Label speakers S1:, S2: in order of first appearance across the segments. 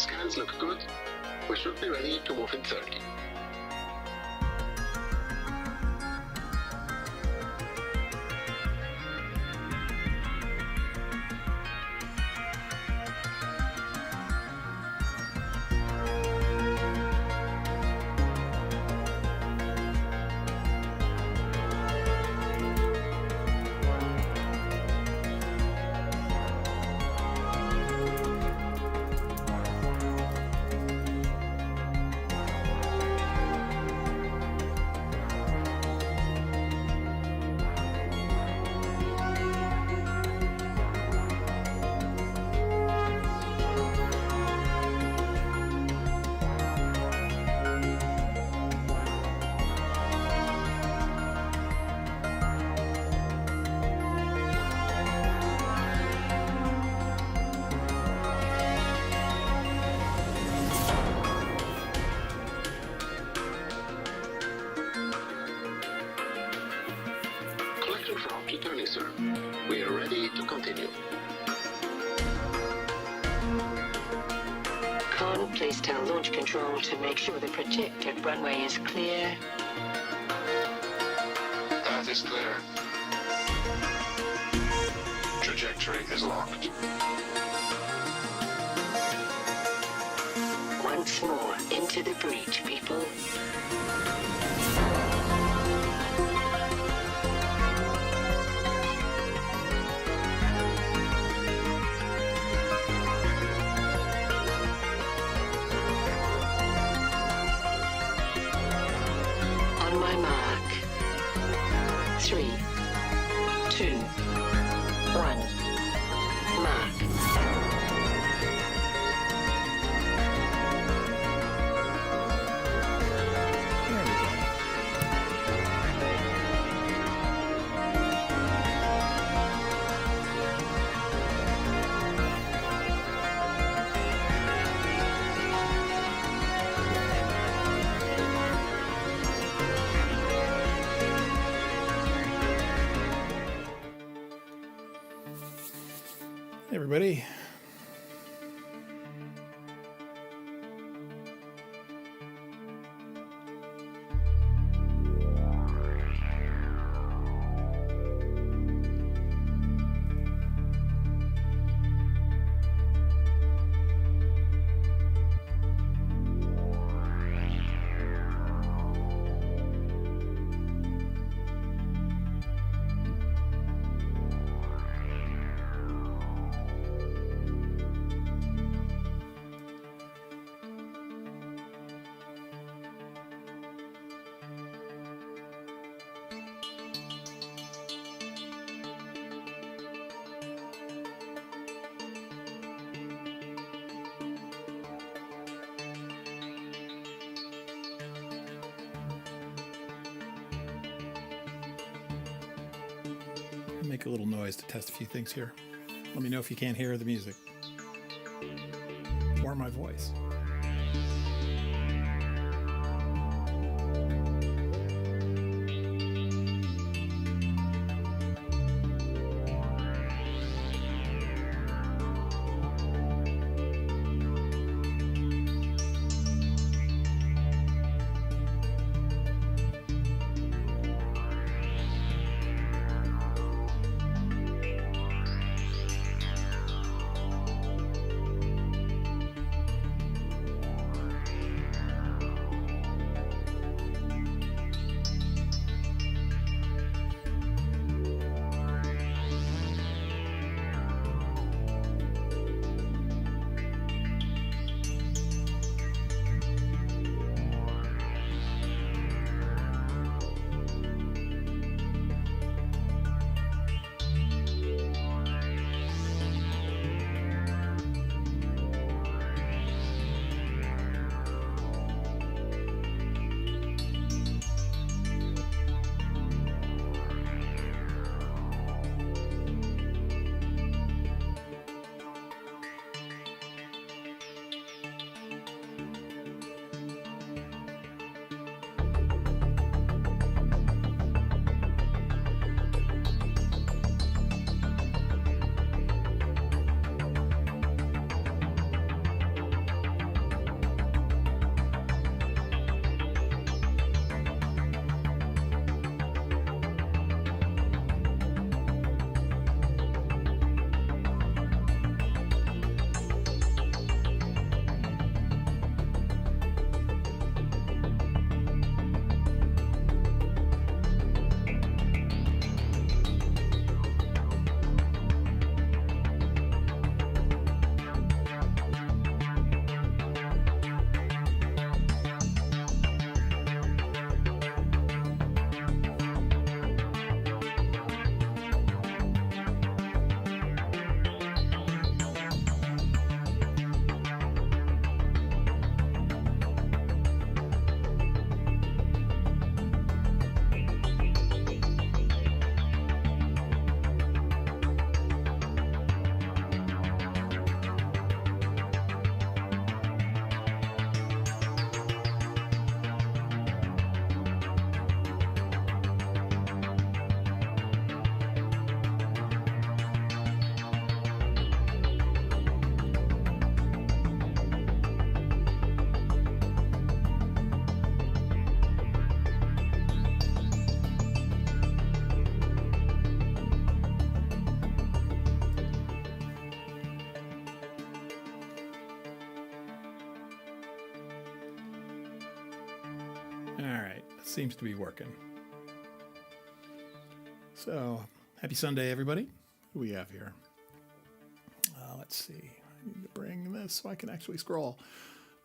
S1: scans look good. We should be ready to move in 30. Returning, sir. We are ready to continue.
S2: Con, please tell launch control to make sure the projected runway is clear.
S1: That is clear. Trajectory is locked.
S2: Once more, into the breach, people. On my mark. 3, 2, 1. Mark.
S3: Hey everybody. Make a little noise to test a few things here. Let me know if you can't hear the music or my voice. All right, that seems to be working. So, happy Sunday, everybody. Who do we have here? Let's see. I need to bring this so I can actually scroll.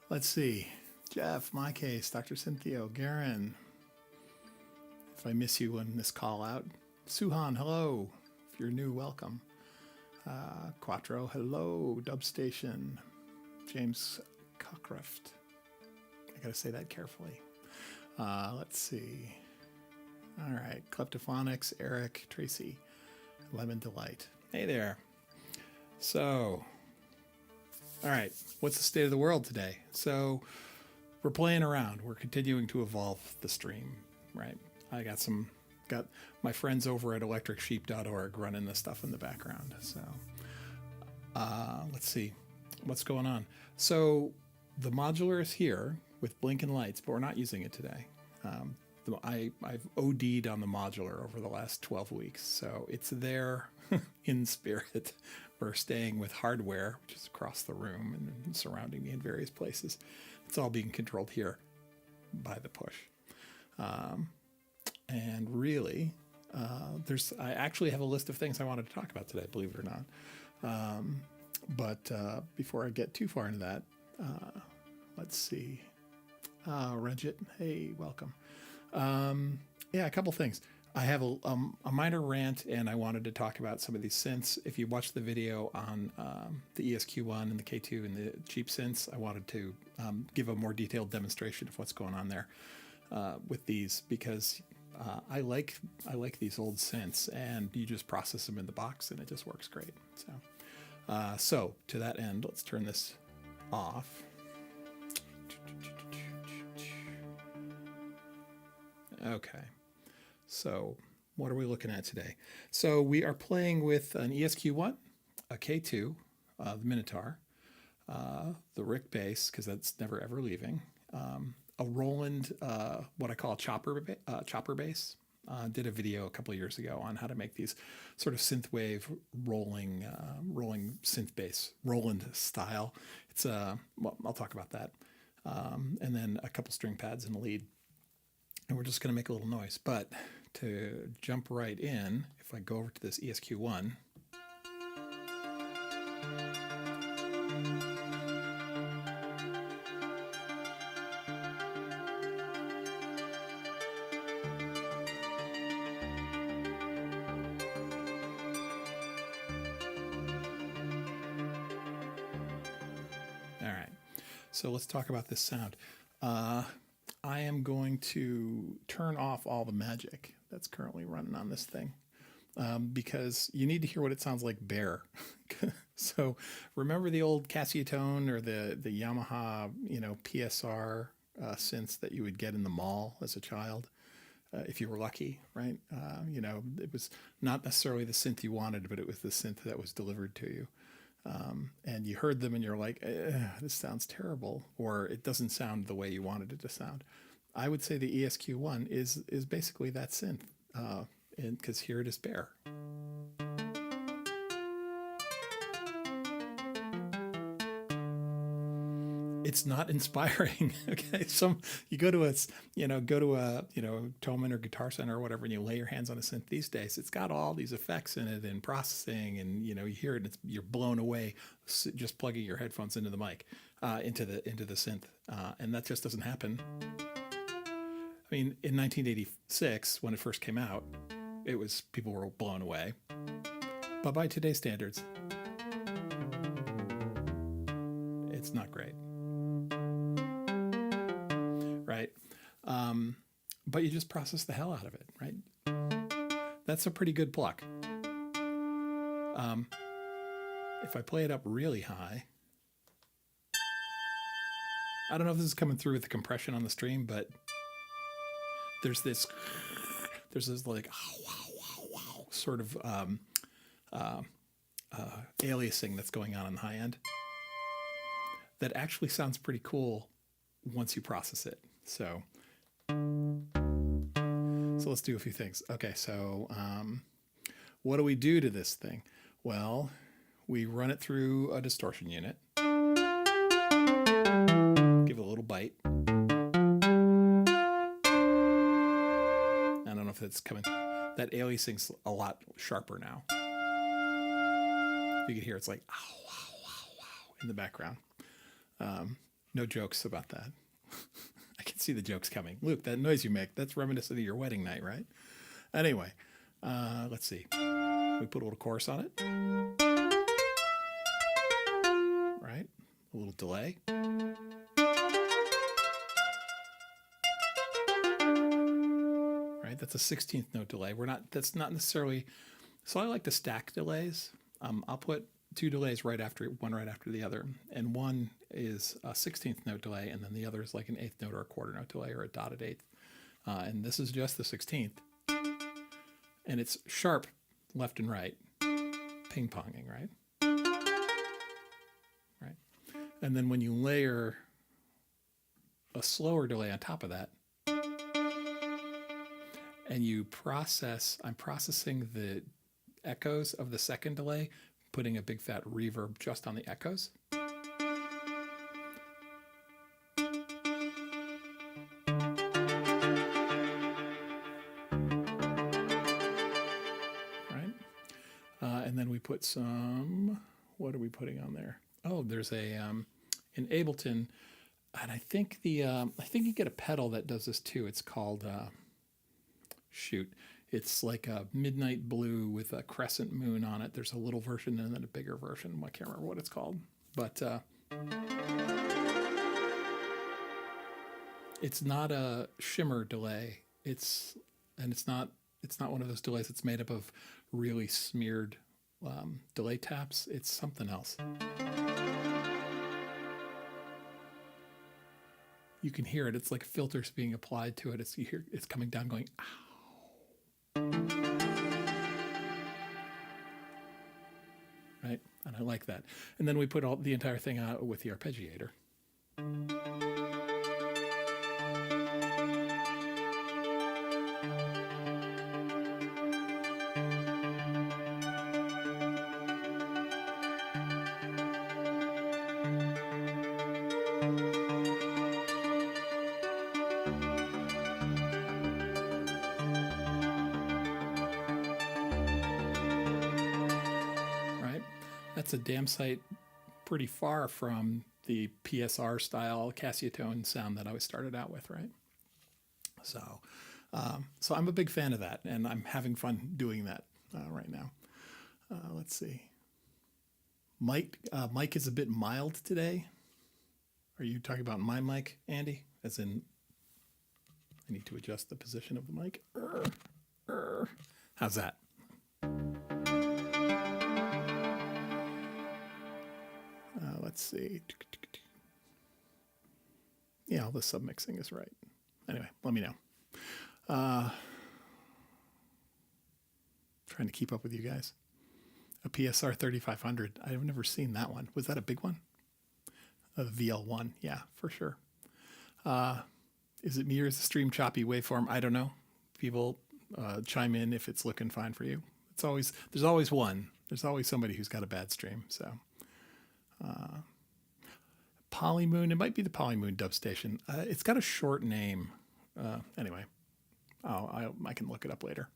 S3: Let's see. Jeff, my case, Dr. Cynthia, Garen. If I miss you on this call out. Suhan, hello. If you're new, welcome. Quattro, hello. Dubstation. James Cockcroft. I gotta say that carefully. Let's see. All right. Kleptophonics, Eric, Tracy, Lemon Delight. Hey there. So, all right. What's the state of the world today? So, we're playing around. We're continuing to evolve the stream, right? I got my friends over at electricsheep.org running this stuff in the background. So, let's see what's going on. So, the modular is here with blinking lights, but we're not using it today. I've OD'd on the modular over the last 12 weeks, so it's there in spirit. We're staying with hardware, which is across the room and surrounding me in various places. It's all being controlled here by the push. And really, I actually have a list of things I wanted to talk about today, believe it or not. But before I get too far into that, let's see. Regit, hey, welcome. Yeah, a couple things. I have a minor rant, and I wanted to talk about some of these synths. If you watched the video on the ESQ1 and the K2 and the cheap synths, I wanted to give a more detailed demonstration of what's going on there with these, because I like these old synths, and you just process them in the box, and it just works great. So to that end, let's turn this off. Okay, so what are we looking at today? So we are playing with an ESQ1, a K2, the Minotaur, the Rick bass, because that's never ever leaving, a Roland, what I call a chopper bass. Did a video a couple of years ago on how to make these sort of synthwave rolling synth bass, Roland style. It's well, I'll talk about that, and then a couple string pads and a lead. And we're just going to make a little noise. But to jump right in, if I go over to this ESQ1, all right, so let's talk about this sound. I am going to turn off all the magic that's currently running on this thing, because you need to hear what it sounds like bare. So remember the old Casio or the Yamaha, PSR synths that you would get in the mall as a child, if you were lucky, right? It was not necessarily the synth you wanted, but it was the synth that was delivered to you. And you heard them and you're like, this sounds terrible, or it doesn't sound the way you wanted it to sound. I would say the ESQ1 is basically that synth, and because here it is bare. It's not inspiring. Okay, you go to a Thomann or Guitar Center or whatever, and you lay your hands on a synth these days. It's got all these effects in it and processing, and you hear it. You're blown away just plugging your headphones into the mic, into the synth, and that just doesn't happen. I mean, in 1986, when it first came out, people were blown away, but by today's standards, it's not great. Right? But you just process the hell out of it, right? That's a pretty good pluck. If I play it up really high, I don't know if this is coming through with the compression on the stream, but there's this like sort of aliasing that's going on the high end that actually sounds pretty cool once you process it. So let's do a few things. Okay, so what do we do to this thing? Well, we run it through a distortion unit, give it a little bite, know if it's coming. That aliasing's a lot sharper now. You can hear it's like, ow, wow, wow, wow, in the background. No jokes about that. I can see the jokes coming. Luke, that noise you make, that's reminiscent of your wedding night, right? Anyway, let's see. We put a little chorus on it. Right? A little delay. Right? That's a 16th note delay. That's not necessarily, so I like to stack delays. I'll put two delays right after the other. And one is a 16th note delay, and then the other is like an 8th note or a quarter note delay or a dotted 8th. And this is just the 16th. And it's sharp left and right, ping-ponging, right? Right. And then when you layer a slower delay on top of that, and I'm processing the echoes of the second delay, putting a big fat reverb just on the echoes. Right? And then we put some, what are we putting on there? Oh, there's an Ableton, and I think you get a pedal that does this too. It's called, it's like a midnight blue with a crescent moon on it. There's a little version and then a bigger version. I can't remember what it's called, but it's not a shimmer delay. It's not one of those delays that's made up of really smeared delay taps. It's something else. You can hear it. It's like filters being applied to it. You hear it's coming down, going, ow. Right? And I like that. And then we put the entire thing out with the arpeggiator. That's a damn sight pretty far from the PSR style Cassiotone sound that I started out with, right? So I'm a big fan of that, and I'm having fun doing that right now. Let's see. Mike is a bit mild today. Are you talking about my mic, Andy? As in, I need to adjust the position of the mic. How's that? Let's see. Yeah, all the submixing is right. Anyway, let me know. Trying to keep up with you guys. A PSR 3500. I've never seen that one. Was that a big one? A VL1. Yeah, for sure. Is it me or is the stream choppy waveform? I don't know. People chime in if it's looking fine for you. There's always one. There's always somebody who's got a bad stream. So. Polymoon, it might be the Polymoon dub station. It's got a short name. Anyway, I can look it up later.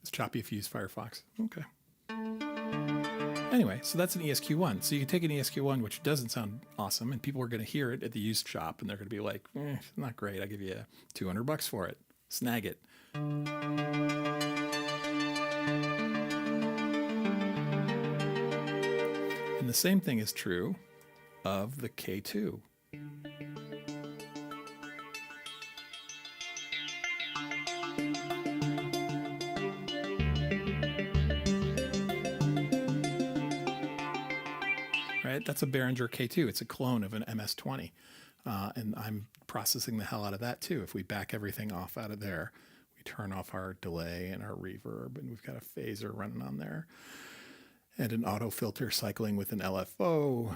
S3: It's choppy if you use Firefox. Okay. Anyway, so that's an ESQ1. So you can take an ESQ1, which doesn't sound awesome, and people are going to hear it at the used shop, and they're going to be like, not great. I'll give you $200 for it. Snag it. And the same thing is true of the K2. Right? That's a Behringer K2. It's a clone of an MS-20. And I'm processing the hell out of that too. If we back everything off out of there, we turn off our delay and our reverb, and we've got a phaser running on there. And an auto filter cycling with an LFO,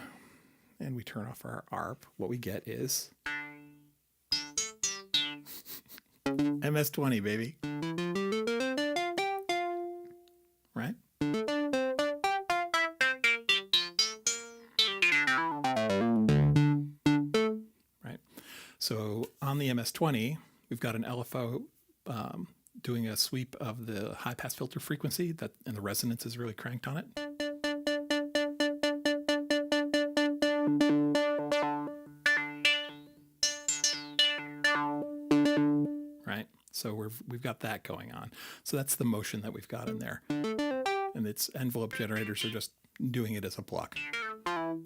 S3: and we turn off our ARP. What we get is MS-20, baby. Right? Right. So on the MS-20, we've got an LFO doing a sweep of the high pass filter frequency and the resonance is really cranked on it. Right, so we've got that going on. So that's the motion that we've got in there, and its envelope generators are just doing it as a block. Let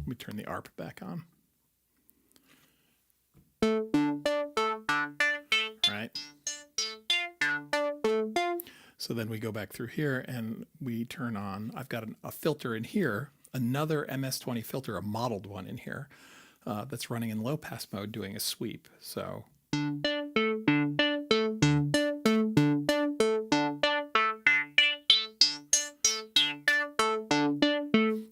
S3: me turn the ARP back on. Right. So then we go back through here and we turn on, I've got a filter in here, another MS-20 filter, a modeled one in here, that's running in low pass mode doing a sweep. So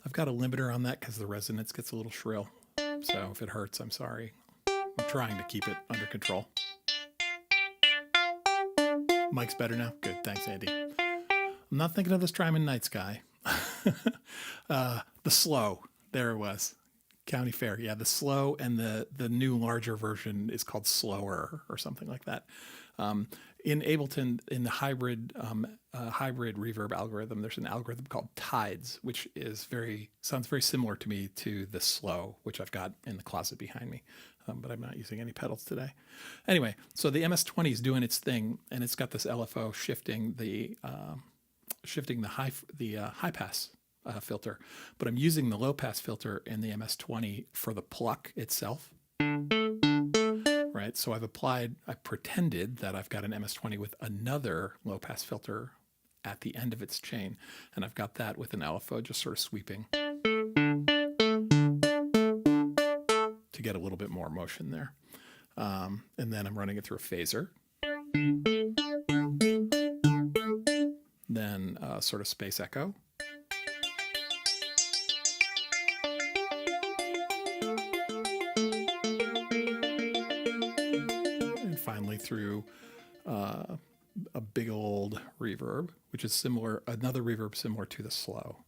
S3: I've got a limiter on that because the resonance gets a little shrill. So if it hurts, I'm sorry. I'm trying to keep it under control. Mike's better now? Good, thanks, Andy. I'm not thinking of the Strymon Night Sky. The slow, there it was. County Fair, yeah, the slow, and the new larger version is called slower or something like that. In Ableton, in the hybrid reverb algorithm, there's an algorithm called Tides, which sounds very similar to me to the slow, which I've got in the closet behind me, but I'm not using any pedals today. Anyway, so the MS-20 is doing its thing, and it's got this LFO shifting the high pass filter, but I'm using the low pass filter in the MS-20 for the pluck itself. Right, so I pretended that I've got an MS-20 with another low pass filter at the end of its chain, and I've got that with an LFO just sort of sweeping to get a little bit more motion there. And then I'm running it through a phaser. Then sort of space echo. And finally through a big old reverb, which is another reverb similar to the slow.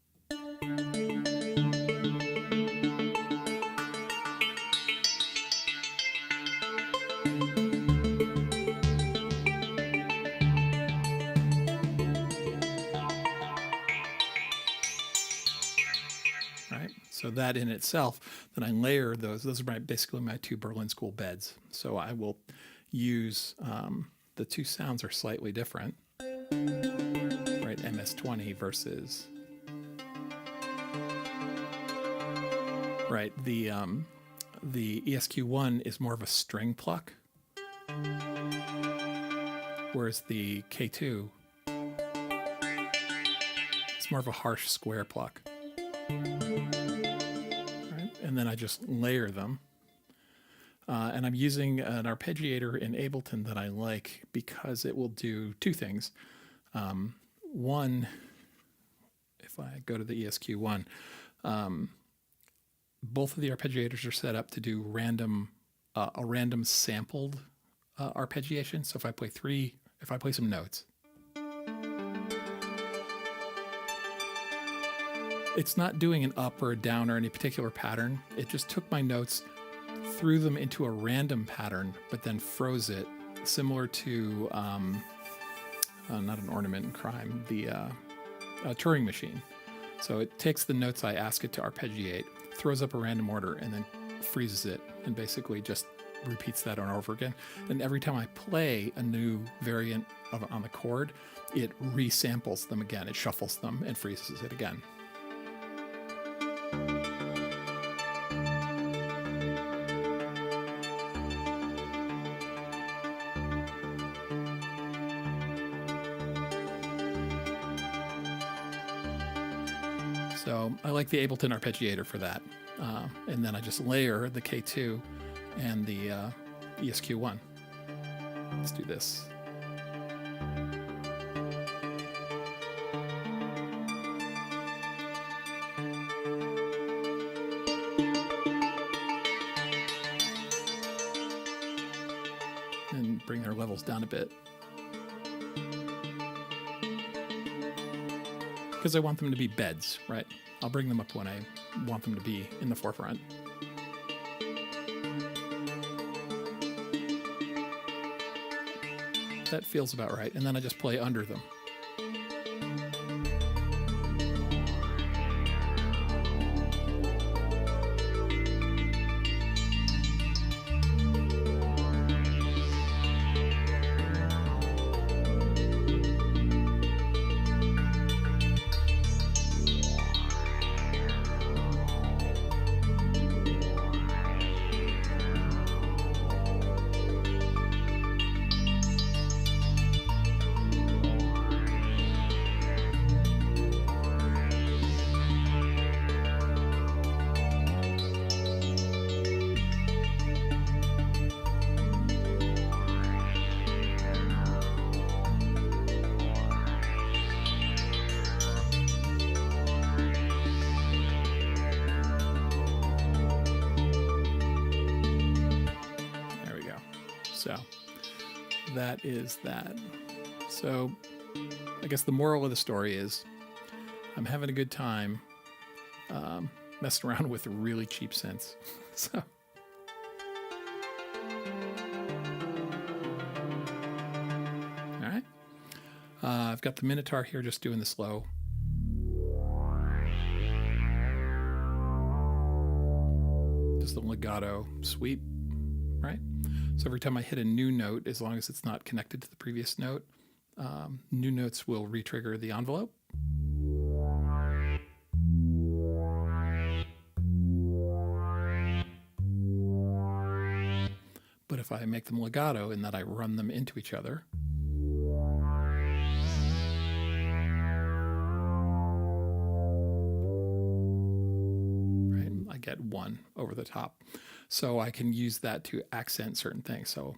S3: So that in itself, then I layer those are basically my two Berlin School beds. So I will use, the two sounds are slightly different, right? MS-20 versus, right? The ESQ1 is more of a string pluck, whereas the K2 is more of a harsh square pluck. And then I just layer them. And I'm using an arpeggiator in Ableton that I like because it will do two things. One, if I go to the ESQ1, both of the arpeggiators are set up to do a random sampled arpeggiation. So if I play some notes, it's not doing an up or a down or any particular pattern. It just took my notes, threw them into a random pattern, but then froze it, similar to, not an ornament in crime, the Turing machine. So it takes the notes I ask it to arpeggiate, throws up a random order, and then freezes it, and basically just repeats that over and over again. And every time I play a new variant on the chord, it resamples them again. It shuffles them and freezes it again. So I like the Ableton arpeggiator for that. And then I just layer the K2 and the ESQ1. Let's do this. And bring their levels down a bit. Because I want them to be beds, right? I'll bring them up when I want them to be in the forefront. that feels about right. And then I just play under them. So that is that. So I guess the moral of the story is I'm having a good time messing around with really cheap synths. So all right. I've got the Minotaur here just doing the slow. Just the legato sweep, right? So every time I hit a new note, as long as it's not connected to the previous note, new notes will re-trigger the envelope. But if I make them legato in that I run them into each other, right, I get one over the top. So I can use that to accent certain things. So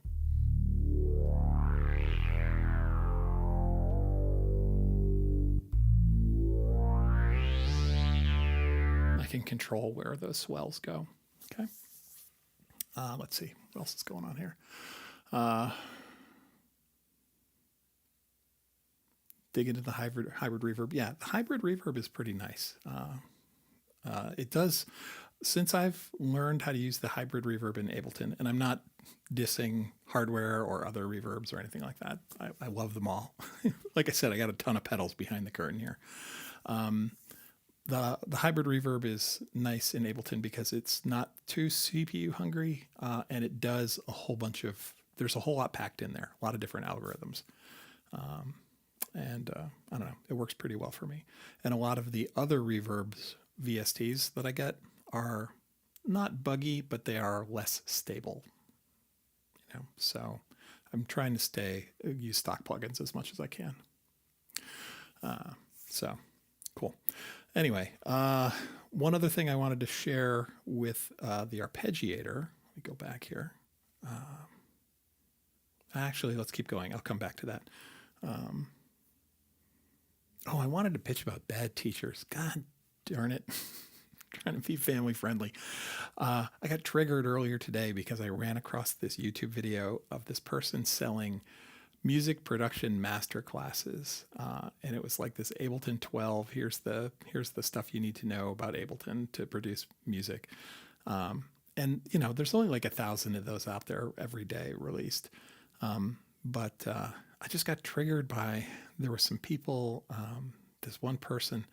S3: I can control where those swells go. Okay. Let's see what else is going on here. Dig into the hybrid reverb. Yeah, the hybrid reverb is pretty nice. It does. Since I've learned how to use the hybrid reverb in Ableton, and I'm not dissing hardware or other reverbs or anything like that. I love them all. Like I said, I got a ton of pedals behind the curtain here. The hybrid reverb is nice in Ableton because it's not too CPU hungry, and it does a whole bunch of, there's a whole lot packed in there, a lot of different algorithms. And I don't know, it works pretty well for me. And a lot of the other reverbs, VSTs that I get, are not buggy, but they are less stable. You know, so I'm trying to use stock plugins as much as I can. So cool. Anyway, one other thing I wanted to share with the arpeggiator. Let me go back here. Actually, let's keep going. I'll come back to that. I wanted to pitch about bad teachers. God darn it. Trying to be family friendly. I got triggered earlier today because I ran across this YouTube video of this person selling music production master classes, and it was like this Ableton 12. Here's the stuff you need to know about Ableton to produce music. And you know, there's only like 1,000 of those out there every day released. But I just got triggered by, there were some people, this one person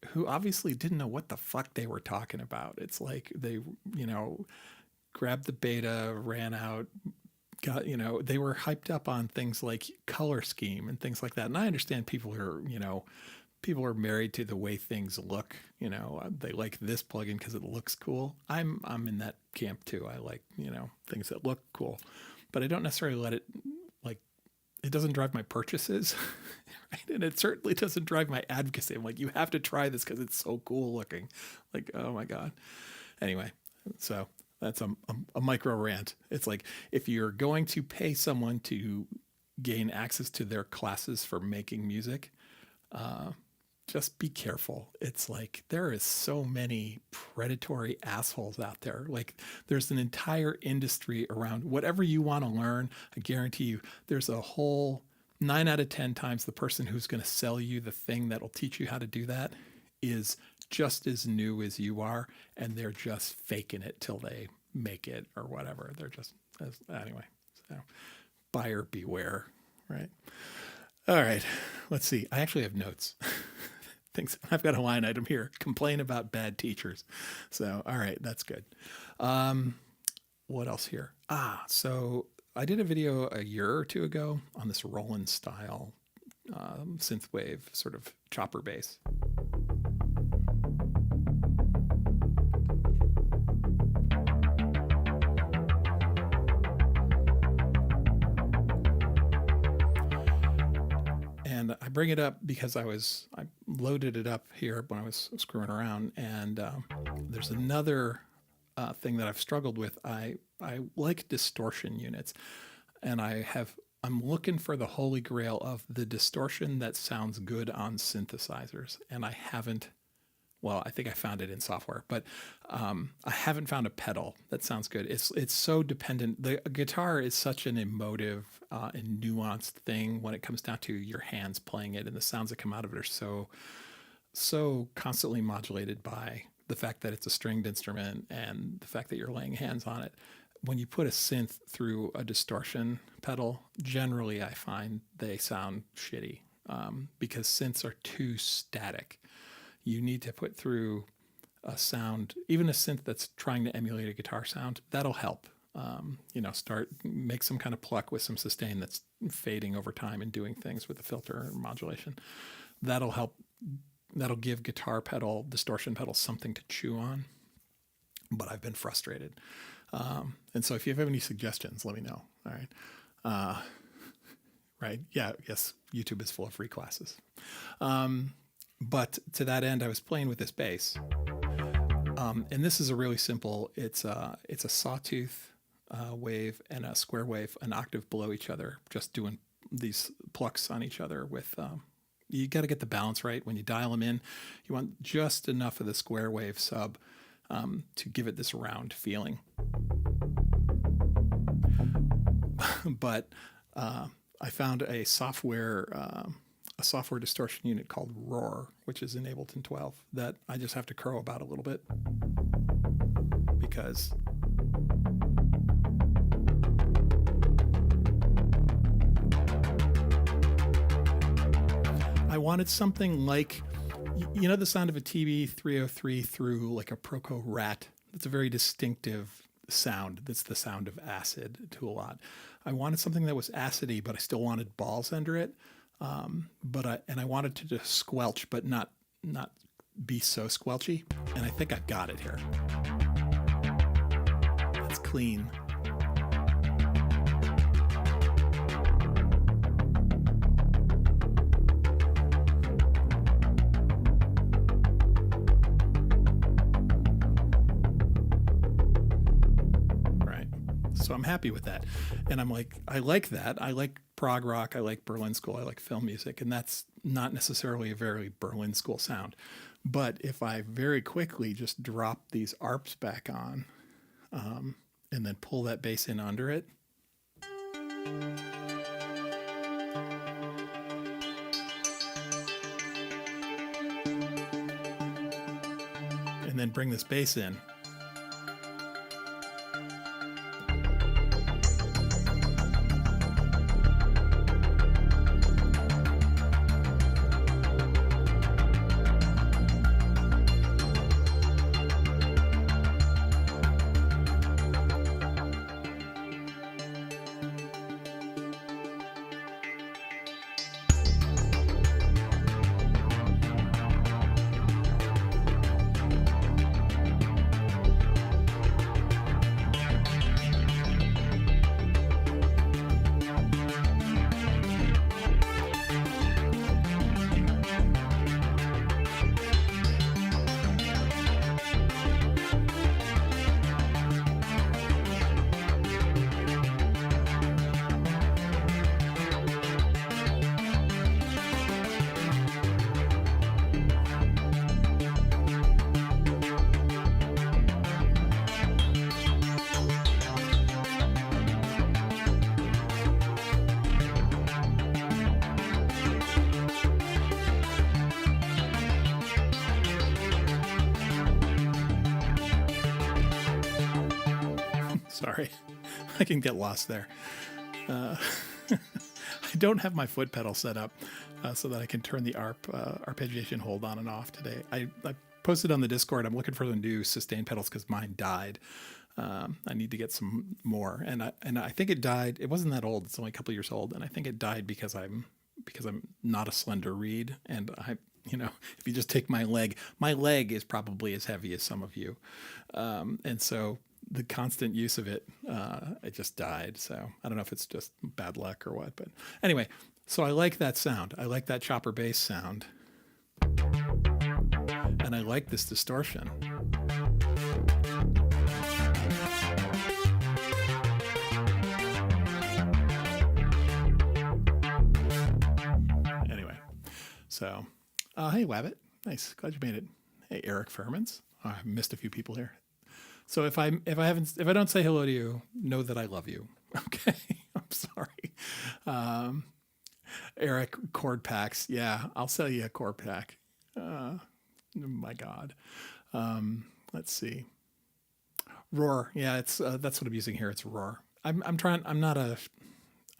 S3: who obviously didn't know what the fuck they were talking about. It's like they, you know, grabbed the beta, ran out, got, you know, they were hyped up on things like color scheme and things like that. And I understand people are married to the way things look. You know, they like this plugin because it looks cool. I'm in that camp too. I like, you know, things that look cool, but I don't necessarily let it, like, it doesn't drive my purchases, right? And it certainly doesn't drive my advocacy. I'm like, you have to try this because it's so cool looking. Like, oh my God. Anyway, so that's a micro rant. It's like, if you're going to pay someone to gain access to their classes for making music, just be careful. It's like, there is so many predatory assholes out there. Like, there's an entire industry around whatever you want to learn. I guarantee you there's a whole 9 out of 10 times the person who's going to sell you the thing that'll teach you how to do that is just as new as you are. And they're just faking it till they make it or whatever. They're just, anyway, so buyer beware. Right. All right. Let's see. I actually have notes. Things I've got a line item here. Complain about bad teachers. So, all right, that's good. What else here? So I did a video a year or two ago on this Roland style synthwave sort of chopper bass. And I bring it up because I loaded it up here when I was screwing around, and there's another thing that I've struggled with. I like distortion units, and I'm looking for the holy grail of the distortion that sounds good on synthesizers, and I haven't. Well, I think I found it in software, but I haven't found a pedal that sounds good. It's so dependent. The guitar is such an emotive and nuanced thing when it comes down to your hands playing it, and the sounds that come out of it are so constantly modulated by the fact that it's a stringed instrument and the fact that you're laying hands on it. When you put a synth through a distortion pedal, generally I find they sound shitty because synths are too static. You need to put through a sound, even a synth that's trying to emulate a guitar sound. That'll help. Make some kind of pluck with some sustain that's fading over time and doing things with the filter and modulation. That'll help. That'll give distortion pedal something to chew on. But I've been frustrated. And so if you have any suggestions, let me know. All right. Right. Yeah. Yes. YouTube is full of free classes. But to that end, I was playing with this bass, and this is a really simple. It's a sawtooth wave and a square wave, an octave below each other, just doing these plucks on each other. With you got to get the balance right when you dial them in. You want just enough of the square wave sub to give it this round feeling. But I found a software distortion unit called Roar, which is in Ableton 12, that I just have to crow about a little bit because I wanted something like, the sound of a TB-303 through like a Proco Rat. It's a very distinctive sound. That's the sound of acid to a lot. I wanted something that was acidy, but I still wanted balls under it. I wanted to just squelch, but not be so squelchy. And I think I've got it here. It's clean. Right. So I'm happy with that. And I'm like, I like that. I like prog rock, I like Berlin School, I like film music, and that's not necessarily a very Berlin School sound. But if I very quickly just drop these ARPs back on and then pull that bass in under it, and then bring this bass in, Sorry, I can get lost there. I I don't have my foot pedal set up so that I can turn the arpeggiation hold on and off today. I posted on the Discord. I'm looking for the new sustain pedals because mine died. I need to get some more, and I think it died. It wasn't that old. It's only a couple years old, and I think it died because I'm not a slender reed, and if you just take my leg is probably as heavy as some of you, and so the constant use of it, it just died. So I don't know if it's just bad luck or what, but anyway. So I like that sound. I like that chopper bass sound, and I like this distortion. So, hey, Wabbit. Nice. Glad you made it. Hey, Eric Furmans. Oh, I missed a few people here. So if I don't say hello to you, know that I love you. Okay. I'm sorry. Eric, chord packs. Yeah, I'll sell you a chord pack. My God. Let's see. Roar. Yeah, it's that's what I'm using here. It's Roar. I'm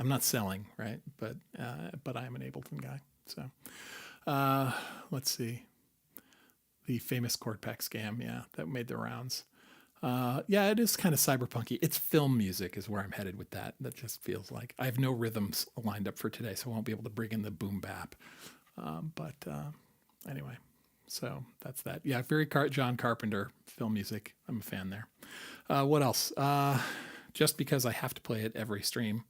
S3: not selling, right? But I am an Ableton guy. So. Let's see. The famous chord pack scam. Yeah, that made the rounds. Yeah, it is kind of cyberpunky. It's film music is where I'm headed with that. That just feels like I have no rhythms lined up for today, so I won't be able to bring in the boom bap. But anyway, so that's that. Yeah, very John Carpenter film music. I'm a fan there. What else? Just because I have to play it every stream.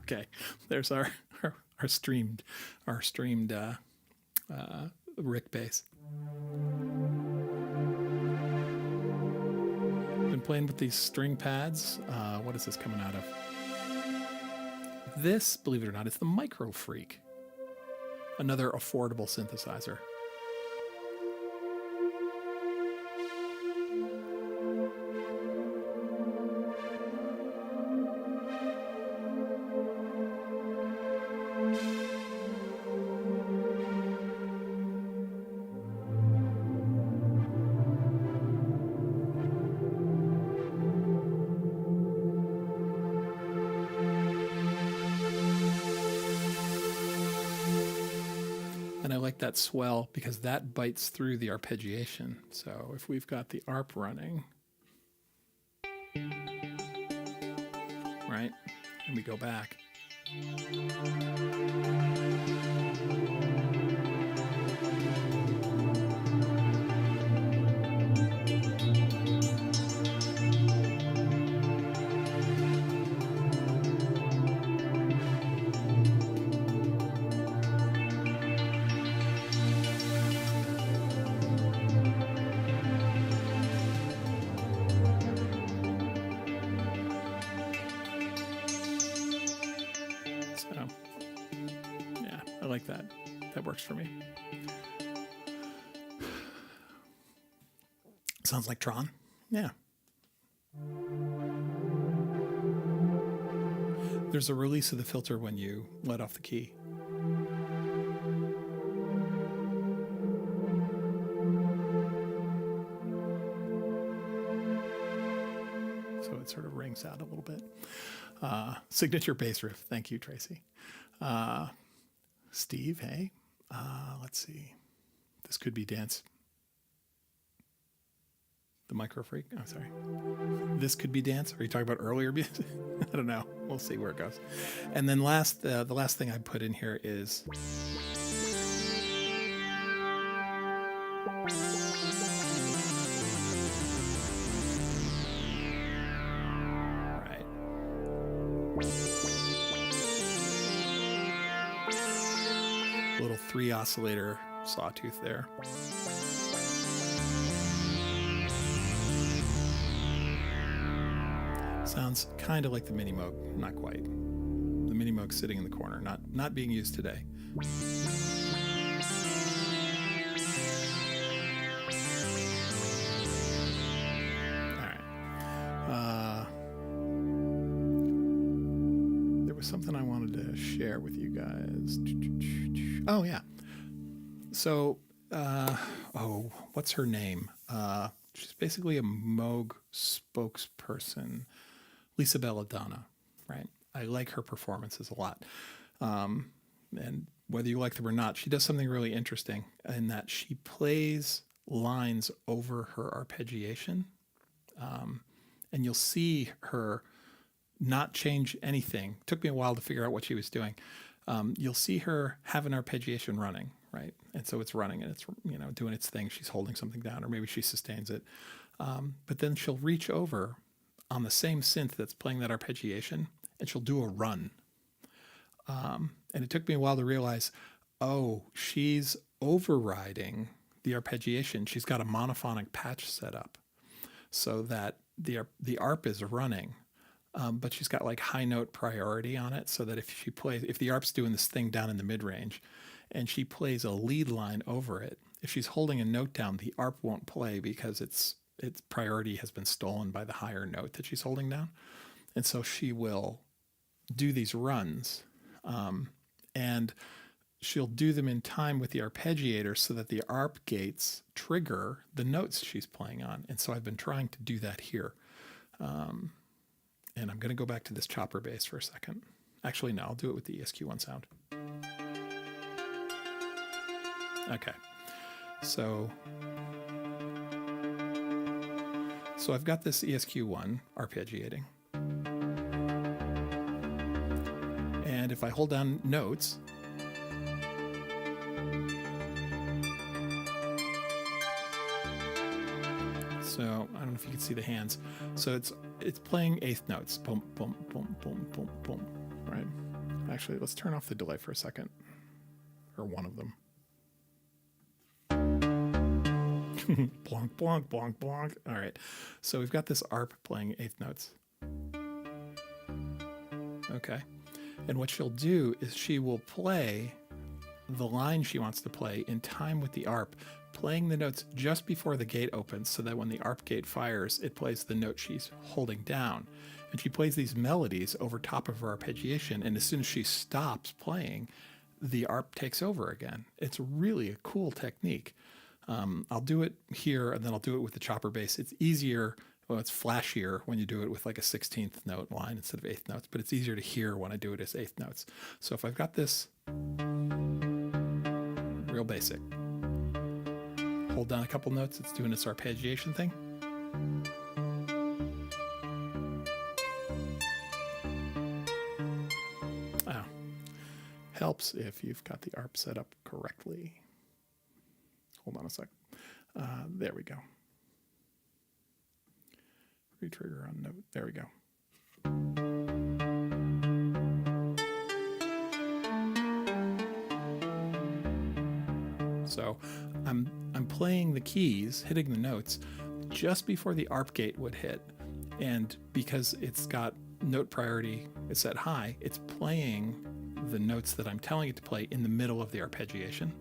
S3: Okay, there's our streamed Rick bass. Been playing with these string pads. What is this coming out of? This, believe it or not, is the Micro Freak, another affordable synthesizer. That swell because that bites through the arpeggiation. So if we've got the arp running, right, and we go back. Like that. That works for me. Sounds like Tron. Yeah. There's a release of the filter when you let off the key. So it sort of rings out a little bit. Signature bass riff. Thank you, Tracy. Steve, hey, let's see. This could be dance. The Micro Freak. Oh, sorry. This could be dance. Are you talking about earlier music? I don't know. We'll see where it goes. And then the last thing I put in here is little 3 oscillator sawtooth there. Sounds kind of like the Mini Moog, not quite. The Mini Moog sitting in the corner, not being used today. All right. with you guys? Oh, yeah. So, what's her name? She's basically a Moog spokesperson, Lisa Belladonna, right? I like her performances a lot. And whether you like them or not, she does something really interesting in that she plays lines over her arpeggiation. And you'll see her not change anything. It took me a while to figure out what she was doing. You'll see her have an arpeggiation running, right? And so it's running and it's, doing its thing. She's holding something down, or maybe she sustains it. But then she'll reach over on the same synth that's playing that arpeggiation, and she'll do a run. And it took me a while to realize, she's overriding the arpeggiation. She's got a monophonic patch set up so that the arp is running, but she's got like high note priority on it, so that if the arp's doing this thing down in the mid range and she plays a lead line over it, if she's holding a note down, the arp won't play because its priority has been stolen by the higher note that she's holding down. And so she will do these runs, and she'll do them in time with the arpeggiator so that the arp gates trigger the notes she's playing on. And so I've been trying to do that here. And I'm going to go back to this chopper bass for a second. Actually, no, I'll do it with the ESQ1 sound. Okay. So I've got this ESQ1 arpeggiating. And if I hold down notes, so I don't know if you can see the hands. So it's playing eighth notes. Boom, boom, boom, boom, boom, boom. Right? Actually, let's turn off the delay for a second. Or one of them. Blonk, blonk, blonk, blonk. All right. So we've got this arp playing eighth notes. Okay. And what she'll do is she will play the line she wants to play in time with the arp, playing the notes just before the gate opens so that when the arp gate fires, it plays the note she's holding down. And she plays these melodies over top of her arpeggiation, and as soon as she stops playing, the arp takes over again. It's really a cool technique. I'll do it here, and then I'll do it with the chopper bass. It's easier, it's flashier when you do it with like a 16th note line instead of eighth notes, but it's easier to hear when I do it as eighth notes. So if I've got this real basic, hold down a couple notes, it's doing its arpeggiation thing. Helps if you've got the arp set up correctly. Hold on a sec. There we go. Retrigger on note. There we go. So I'm playing the keys, hitting the notes just before the arp gate would hit. And because it's got note priority, it's set high, it's playing the notes that I'm telling it to play in the middle of the arpeggiation.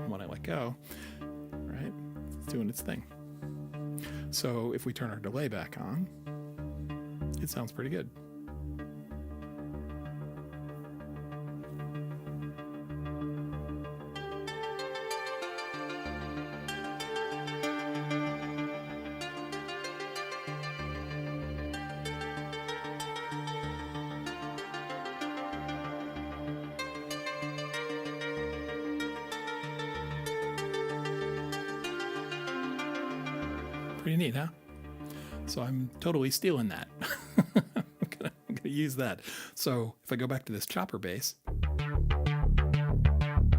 S3: When I let go, right, it's doing its thing. So if we turn our delay back on, it sounds pretty good. Pretty neat, huh? So I'm totally stealing that. I'm gonna use that. So if I go back to this chopper bass,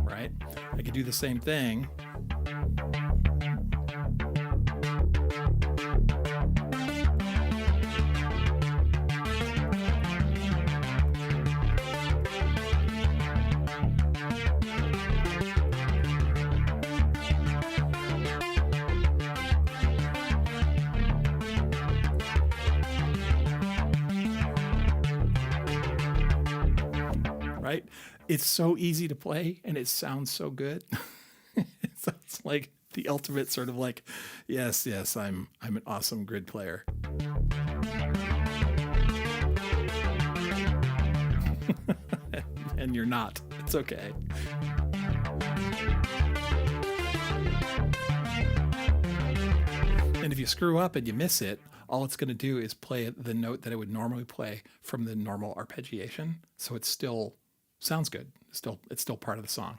S3: right, I could do the same thing. Right? It's so easy to play and it sounds so good. So it's like The ultimate sort of like, yes, I'm an awesome grid player. And you're not. It's okay. And if you screw up and you miss it, all it's going to do is play the note that it would normally play from the normal arpeggiation. So it still sounds good. It's still part of the song.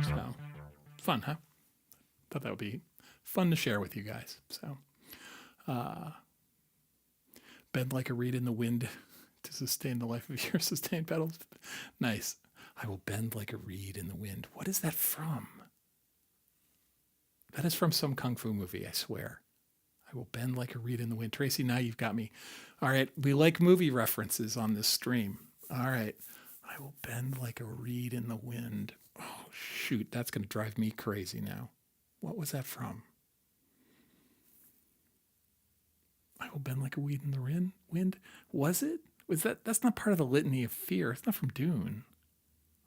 S3: So fun, huh? Thought that would be fun to share with you guys. So bend like a reed in the wind to sustain the life of your sustained pedals. Nice. I will bend like a reed in the wind. What is that from? That is from some kung fu movie, I swear. I will bend like a reed in the wind. Tracy, now you've got me. All right. We like movie references on this stream. All right. I will bend like a reed in the wind. Oh, shoot. That's going to drive me crazy now. What was that from? I will bend like a weed in the wind. Was it? Was that? That's not part of the litany of fear. It's not from Dune.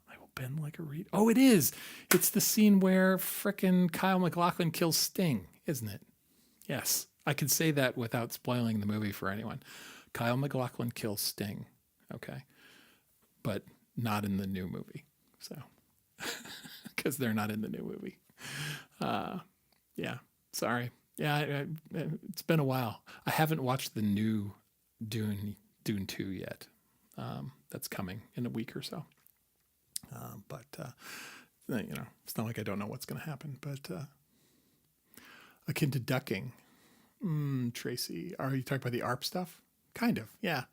S3: I will bend like a reed. Oh, it is. It's the scene where frickin' Kyle MacLachlan kills Sting, isn't it? Yes. I can say that without spoiling the movie for anyone. Kyle MacLachlan kills Sting. Okay. But not in the new movie. So, because they're not in the new movie. Yeah. Sorry. Yeah, it's been a while. I haven't watched the new Dune 2 yet. That's coming in a week or so. But it's not like I don't know what's going to happen. But akin to ducking. Tracy, are you talking about the ARP stuff? Kind of, yeah.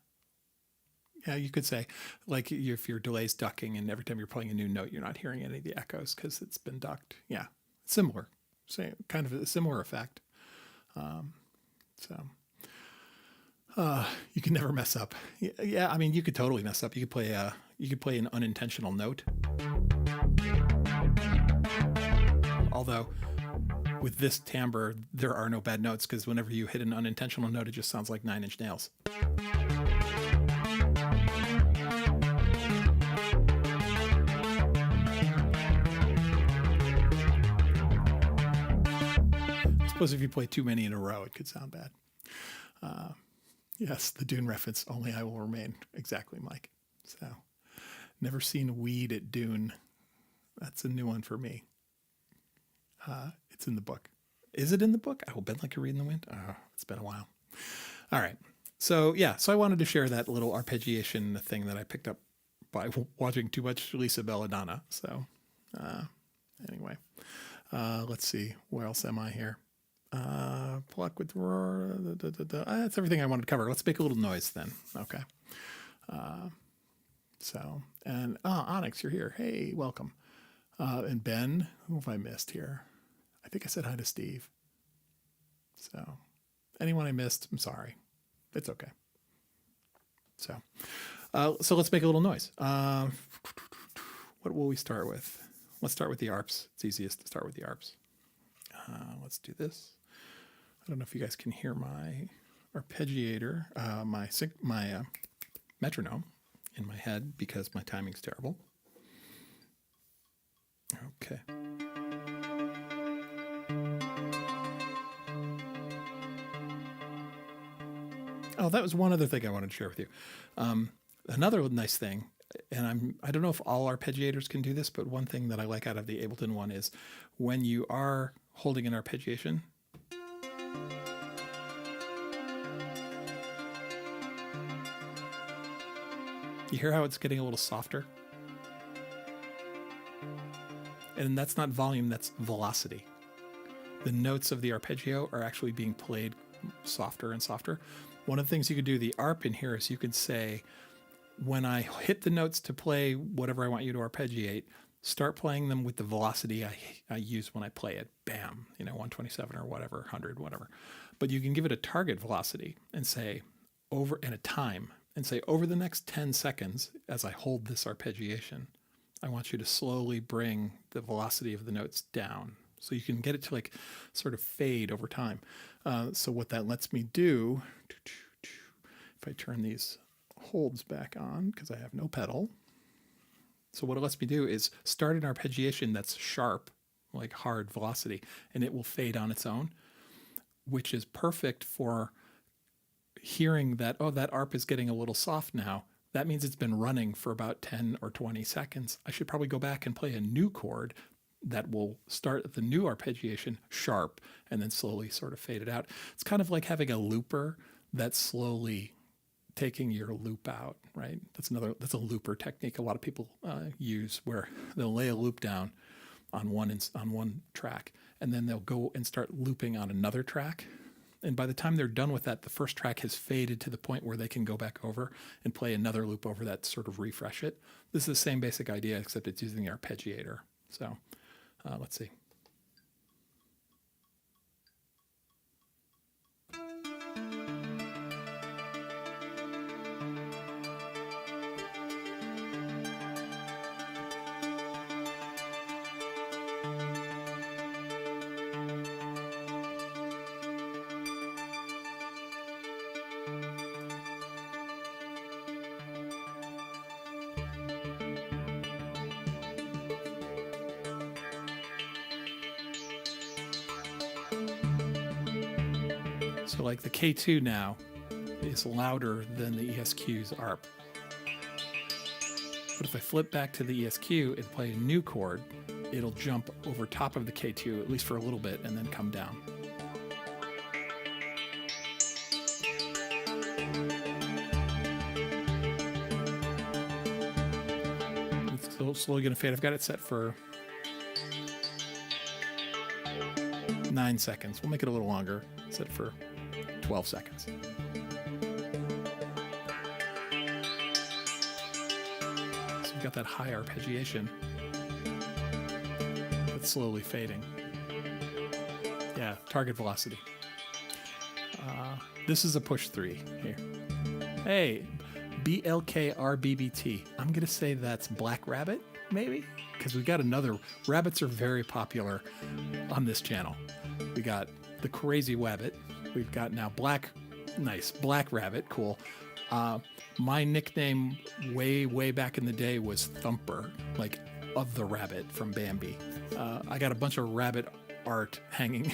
S3: Yeah, you could say, like if your delay's ducking and every time you're playing a new note, you're not hearing any of the echoes because it's been ducked. Yeah, similar. Same, kind of a similar effect. You can never mess up. Yeah, I mean, you could totally mess up. You could play an unintentional note. Although, with this timbre, there are no bad notes because whenever you hit an unintentional note, it just sounds like 9 Inch Nails. I suppose if you play too many in a row, it could sound bad. Yes, the Dune reference, only I will remain. Exactly, Mike. So, never seen weed at Dune. That's a new one for me. It's in the book. Is it in the book? I will bend like a reed in the wind. Oh, it's been a while. All right. So I wanted to share that little arpeggiation thing that I picked up by watching too much Lisa Belladonna. So anyway, let's see. Where else am I here? Pluck with roar. That's everything I wanted to cover. Let's make a little noise then. Okay. Onyx, you're here. Hey, welcome. And Ben, who have I missed here? I think I said hi to Steve. So anyone I missed, I'm sorry. It's okay. So let's make a little noise. What will we start with? Let's start with the ARPs. It's easiest to start with the ARPs. Let's do this. I don't know if you guys can hear my arpeggiator, my metronome in my head because my timing's terrible. Okay. Oh, that was one other thing I wanted to share with you. Another nice thing, and I don't know if all arpeggiators can do this, but one thing that I like out of the Ableton one is when you are holding an arpeggiation, you hear how it's getting a little softer? And that's not volume, that's velocity. The notes of the arpeggio are actually being played softer and softer. One of the things you could do, the ARP in here, is you could say, when I hit the notes to play whatever I want you to arpeggiate, start playing them with the velocity I use when I play it. Bam, 127 or whatever, 100, whatever. But you can give it a target velocity and say, over, and a time, and say, over the next 10 seconds, as I hold this arpeggiation, I want you to slowly bring the velocity of the notes down so you can get it to like sort of fade over time. So what that lets me do, if I turn these holds back on, because I have no pedal. So what it lets me do is start an arpeggiation that's sharp, like hard velocity, and it will fade on its own, which is perfect for hearing that, oh, that arp is getting a little soft now. That means it's been running for about 10 or 20 seconds. I should probably go back and play a new chord that will start the new arpeggiation sharp and then slowly sort of fade it out. It's kind of like having a looper that's slowly taking your loop out, right? That's a looper technique a lot of people use, where they'll lay a loop down on one track, and then they'll go and start looping on another track. And by the time they're done with that, the first track has faded to the point where they can go back over and play another loop over that to sort of refresh it. This is the same basic idea, except it's using the arpeggiator. So let's see. So like the K2 now is louder than the ESQ's ARP. But if I flip back to the ESQ and play a new chord, it'll jump over top of the K2, at least for a little bit, and then come down. It's still slowly going to fade. I've got it set for 9 seconds. We'll make it a little longer. Set for 12 seconds. So we've got that high arpeggiation that's slowly fading. Yeah, target velocity. This is a push 3 here. Hey, BLKRBBT. I'm going to say that's Black Rabbit, maybe? Because we've got another. Rabbits are very popular on this channel. We got the Crazy Wabbit. We've got now Black Rabbit, cool. My nickname way back in the day was Thumper, like of the rabbit from Bambi. I got a bunch of rabbit art hanging,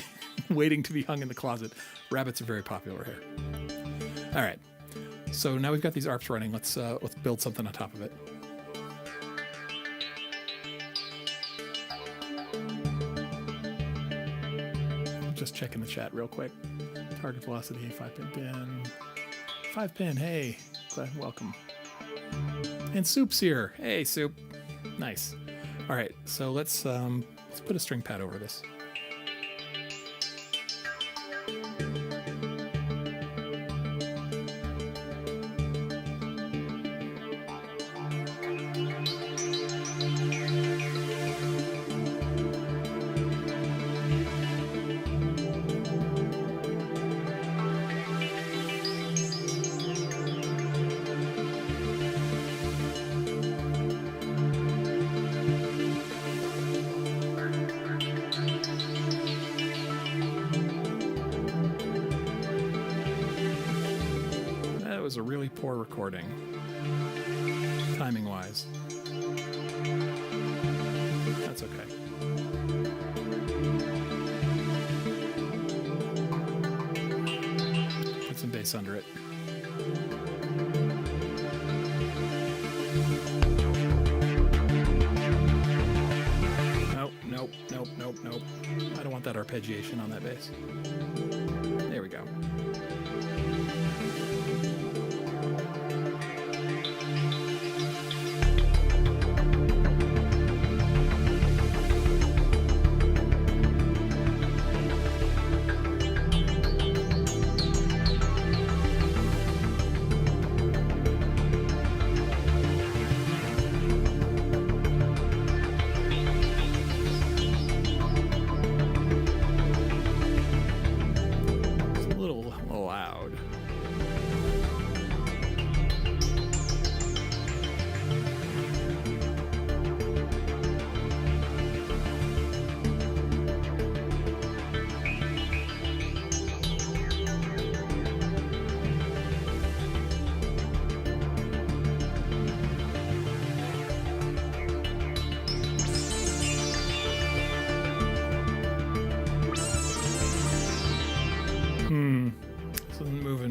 S3: waiting to be hung in the closet. Rabbits are very popular here. All right, so now we've got these ARPs running. Let's build something on top of it. Just checking the chat real quick. Target velocity, 5-pin pin. 5-pin, hey, glad welcome. And Soup's here. Hey, Soup. Nice. All right, so let's put a string pad over this. Was a really poor recording, timing wise. That's okay. Put some bass under it. Nope. I don't want that arpeggiation on that bass. There we go.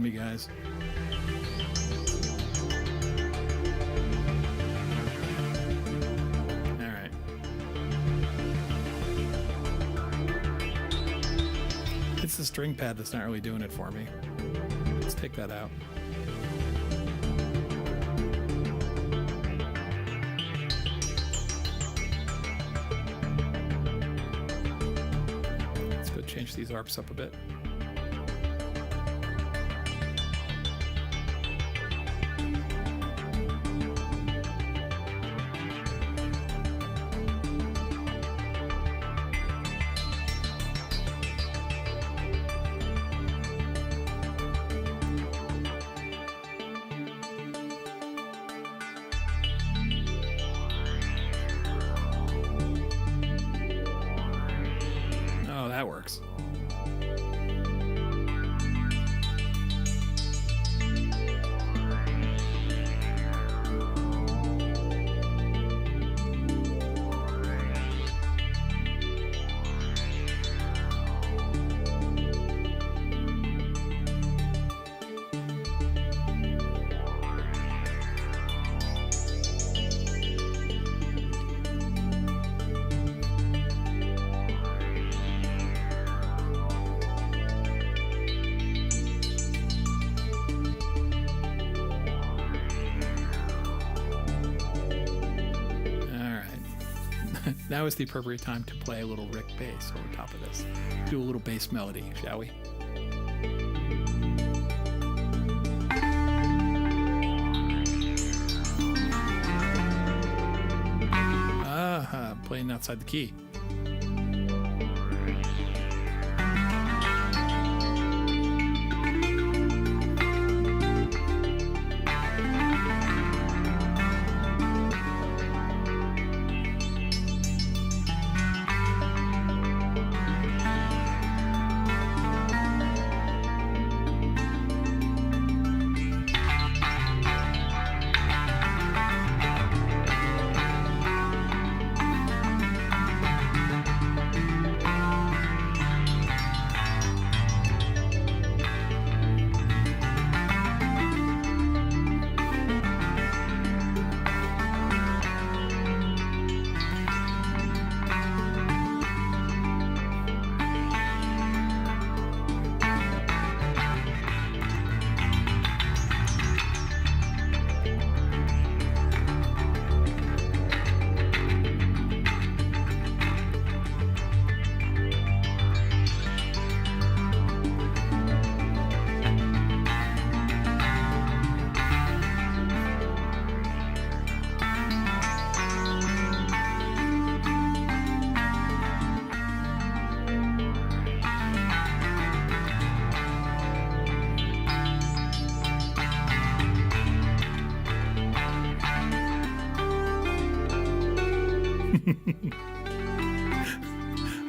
S3: me, guys. All right. It's the string pad that's not really doing it for me. Let's take that out. Let's go change these ARPs up a bit. That works. Now is the appropriate time to play a little Rick bass over top of this. Do a little bass melody, shall we? Playing outside the key.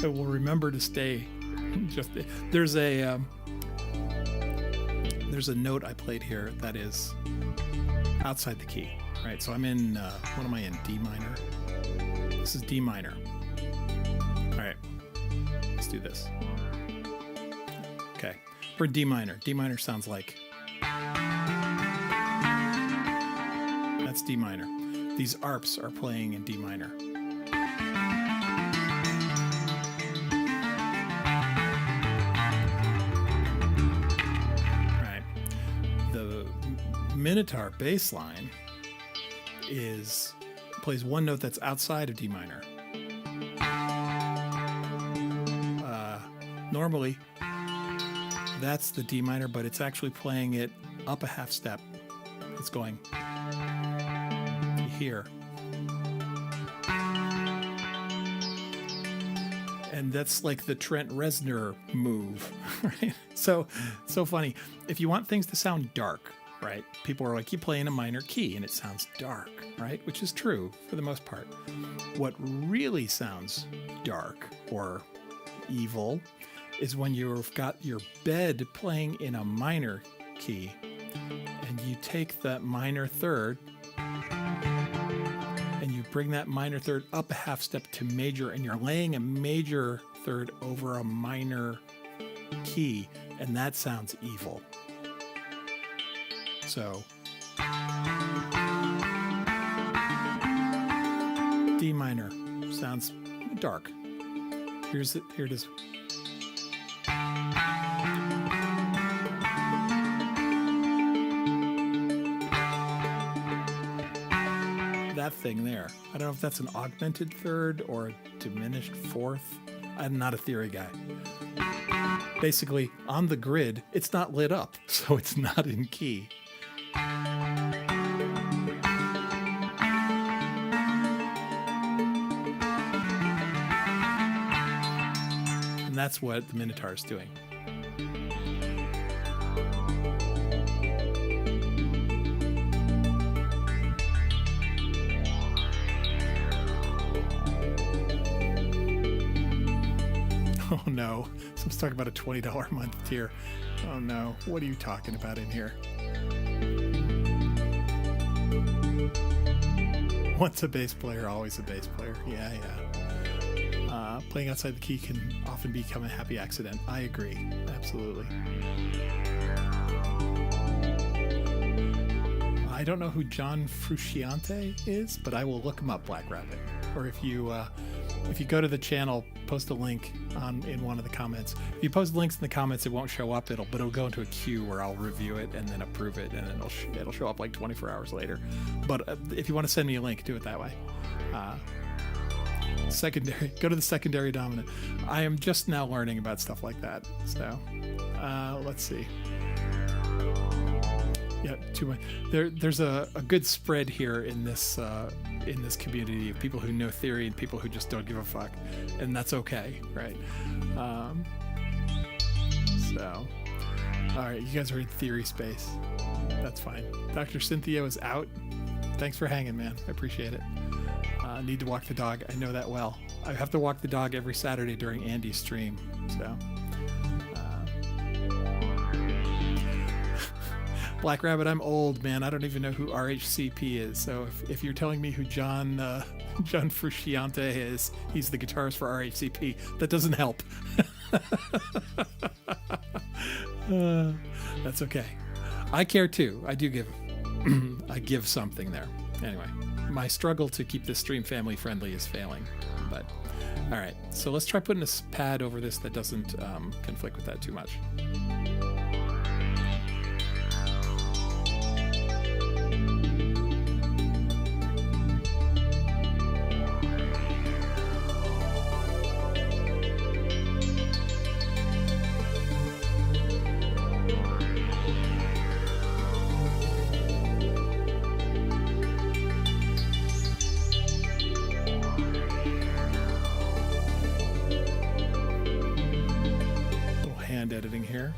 S3: I will remember to stay. There's a note I played here that is outside the key, right? So I'm in what am I in? D minor. This is D minor. All right, let's do this. Okay, for D minor. D minor sounds like that's D minor. These ARPs are playing in D minor. Right. The Minotaur bass line plays one note that's outside of D minor. Normally, that's the D minor, but it's actually playing it up a half step. It's going here. And that's like the Trent Reznor move, right? So funny. If you want things to sound dark, right? People are like, you play in a minor key and it sounds dark, right? Which is true for the most part. What really sounds dark or evil is when you've got your bed playing in a minor key and you take that minor third and you bring that minor third up a half step to major, and you're laying a major third over a minor key, and that sounds evil. So D minor sounds dark. Here it is. That thing there. I don't know if that's an augmented third or a diminished fourth. I'm not a theory guy. Basically, on the grid, it's not lit up, so it's not in key. And that's what the Minotaur is doing. Oh no, someone's talking about a $20 a month tier. Oh no, what are you talking about in here? Once a bass player, always a bass player. Yeah. Playing outside the key can often become a happy accident. I agree, absolutely. I don't know who John Frusciante is, but I will look him up, Black Rabbit. Or if you go to the channel, post a link in one of the comments. If you post links in the comments, it won't show up. But it'll go into a queue where I'll review it and then approve it, and then it'll show up like 24 hours later. But if you want to send me a link, do it that way. Secondary, go to the secondary dominant. I am just now learning about stuff like that. So let's see. Yeah, too much. There's a good spread here in this community of people who know theory and people who just don't give a fuck, and that's okay, right? So, all right, you guys are in theory space. That's fine. Dr. Cynthia is out. Thanks for hanging, man. I appreciate it. Need to walk the dog. I know that well. I have to walk the dog every Saturday during Andy's stream. So. Black Rabbit, I'm old, man. I don't even know who RHCP is. So if you're telling me who John Frusciante is, he's the guitarist for RHCP, that doesn't help. That's okay. I care too. I do give. I give something there. Anyway, my struggle to keep this stream family friendly is failing. But all right, so let's try putting a pad over this that doesn't conflict with that too much. Editing here.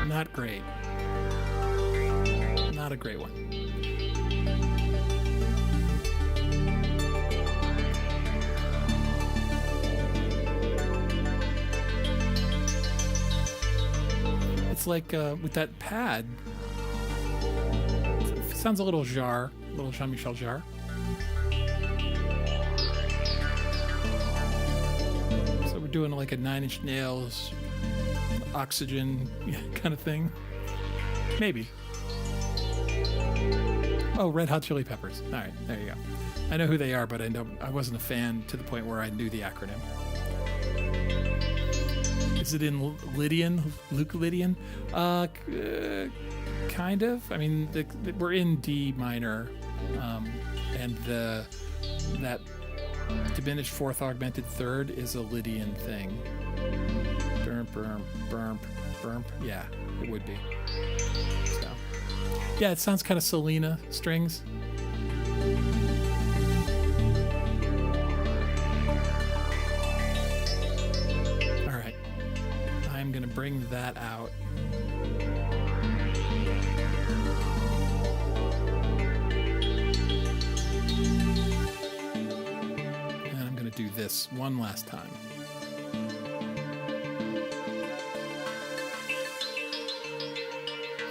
S3: Not great. Not a great one. It's like with that pad, it sounds a little Jarre, a little Jean-Michel Jarre. So we're doing like a Nine Inch Nails, Oxygen kind of thing. Maybe. Oh, Red Hot Chili Peppers. All right, there you go. I know who they are, but I wasn't a fan to the point where I knew the acronym. Is it in Lydian? Luke Lydian? Kind of. I mean, we're in D minor, and that diminished fourth augmented third is a Lydian thing. Burp, burp, burp, burp. Yeah, it would be. So. Yeah, it sounds kind of Selena strings. All right, I'm gonna bring that out. And I'm gonna do this one last time.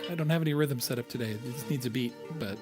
S3: I don't have any rhythm set up today. It just needs a beat, but...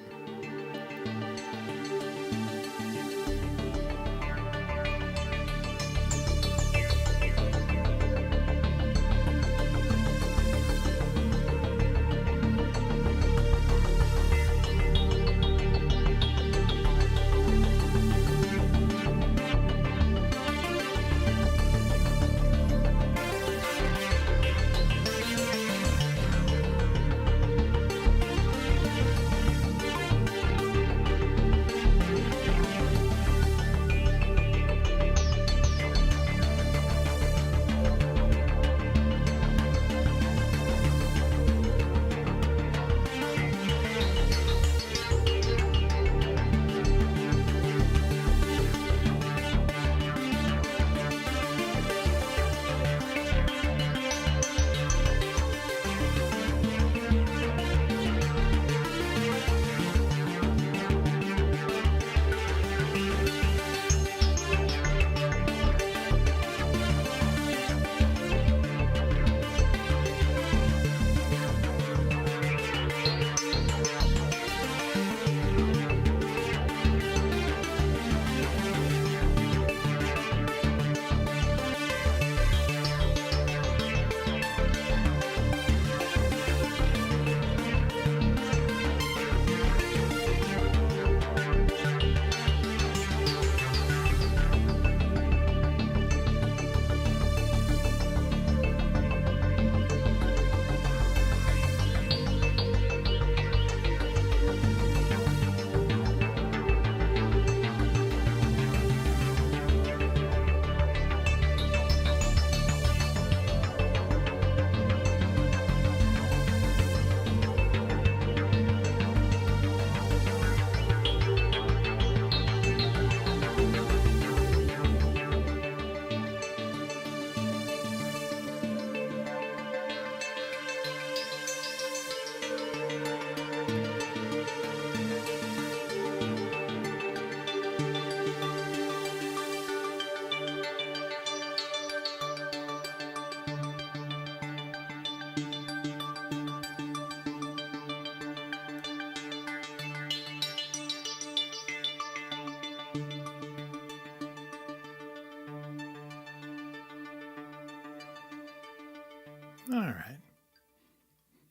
S3: All right.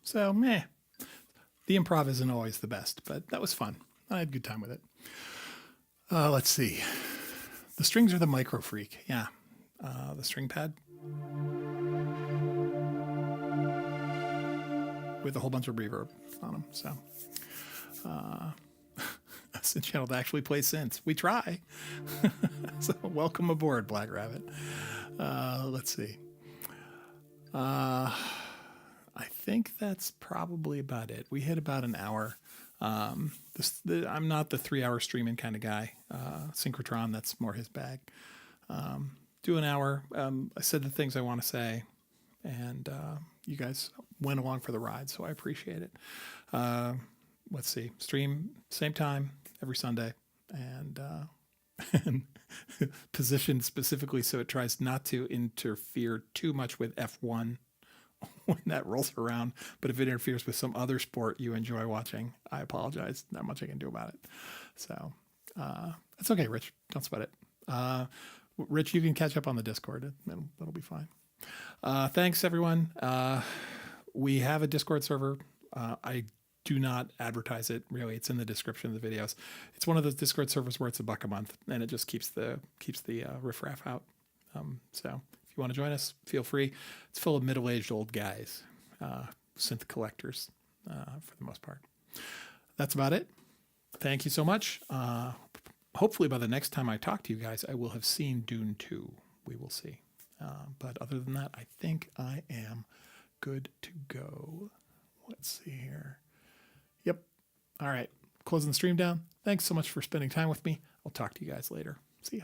S3: So, meh. The improv isn't always the best, but that was fun. I had a good time with it. Let's see. The strings are the micro freak. Yeah. The string pad. With a whole bunch of reverb on them. So, that's a channel that actually plays synths. We try. So, welcome aboard, Black Rabbit. Let's see. I think that's probably about it. We hit about an hour. I'm not the 3-hour streaming kind of guy. Synchrotron, that's more his bag. Do an hour. I said the things I want to say, and you guys went along for the ride, so I appreciate it. Let's see. Stream same time every Sunday, and positioned specifically so it tries not to interfere too much with F1 when that rolls around. But if it interferes with some other sport you enjoy watching, I apologize. Not much I can do about it. So that's okay, Rich. Don't sweat it. Rich, you can catch up on the Discord. That'll be fine. Thanks, everyone. We have a Discord server. I do not advertise it, really. It's in the description of the videos. It's one of those Discord servers where it's $1 a month, and it just keeps the riffraff out. So if you want to join us, feel free. It's full of middle-aged old guys, synth collectors, for the most part. That's about it. Thank you so much. Hopefully by the next time I talk to you guys, I will have seen Dune 2. We will see. But other than that, I think I am good to go. Let's see here. Yep. All right. Closing the stream down. Thanks so much for spending time with me. I'll talk to you guys later. See ya.